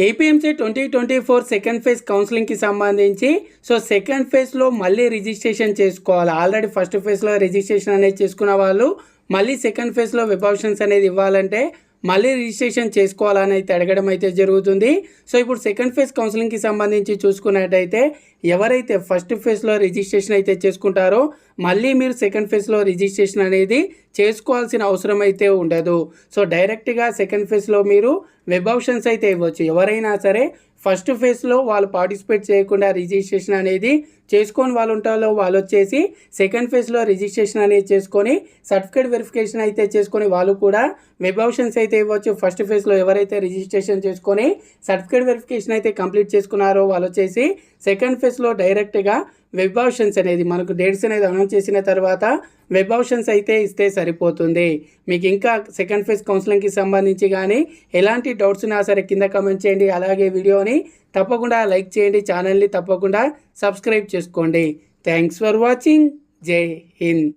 APMC 2024 second phase కౌన్సిలింగ్కి సంబంధించి second ఫేజ్లో మళ్ళీ రిజిస్ట్రేషన్ చేసుకోవాలి. ఆల్రెడీ ఫస్ట్ ఫేజ్లో రిజిస్ట్రేషన్ అనేది చేసుకున్న వాళ్ళు మళ్ళీ సెకండ్ ఫేజ్లో వెబ్ ఆప్షన్స్ అనేది ఇవ్వాలంటే మళ్ళీ రిజిస్ట్రేషన్ చేసుకోవాలని అయితే అడగడం అయితే జరుగుతుంది. ఇప్పుడు సెకండ్ ఫేజ్ కౌన్సిలింగ్కి సంబంధించి చూసుకున్నట్టయితే ఎవరైతే ఫస్ట్ ఫేజ్లో రిజిస్ట్రేషన్ అయితే చేసుకుంటారో మళ్ళీ మీరు సెకండ్ ఫేజ్లో రిజిస్ట్రేషన్ అనేది చేసుకోవాల్సిన అవసరం అయితే ఉండదు. డైరెక్ట్గా సెకండ్ ఫేజ్లో మీరు వెబ్ ఆప్షన్స్ అయితే ఇవ్వచ్చు. ఎవరైనా సరే ఫస్ట్ ఫేజ్లో వాళ్ళు పార్టిసిపేట్ చేయకుండా రిజిస్ట్రేషన్ అనేది చేసుకొని వాళ్ళు ఉంటారో వాళ్ళు వచ్చేసి సెకండ్ ఫేజ్లో రిజిస్ట్రేషన్ అనేది చేసుకొని సర్టిఫికేట్ వెరిఫికేషన్ అయితే చేసుకొని వాళ్ళు కూడా వెబ్ ఆప్షన్స్ అయితే ఇవ్వచ్చు. ఫస్ట్ ఫేజ్లో ఎవరైతే రిజిస్ట్రేషన్ చేసుకొని సర్టిఫికేట్ వెరిఫికేషన్ అయితే కంప్లీట్ చేసుకున్నారో వాళ్ళు వచ్చేసి సెకండ్ ఫేజ్లో డైరెక్ట్గా వెబ్ ఆప్షన్స్ అనేది మనకు డేట్స్ అనేది అనౌన్స్ చేసిన తర్వాత వెబ్ ఆప్షన్స్ అయితే ఇస్తే సరిపోతుంది. మీకు ఇంకా సెకండ్ ఫేజ్ కౌన్సిలింగ్కి సంబంధించి కానీ ఎలాంటి డౌట్స్ ఉన్నా సరే కింద కామెంట్ చేయండి. అలాగే వీడియోని తప్పకుండా లైక్ చేయండి, ఛానల్ని తప్పకుండా సబ్స్క్రైబ్ చేసుకోండి. Thanks for watching. జై హింద్.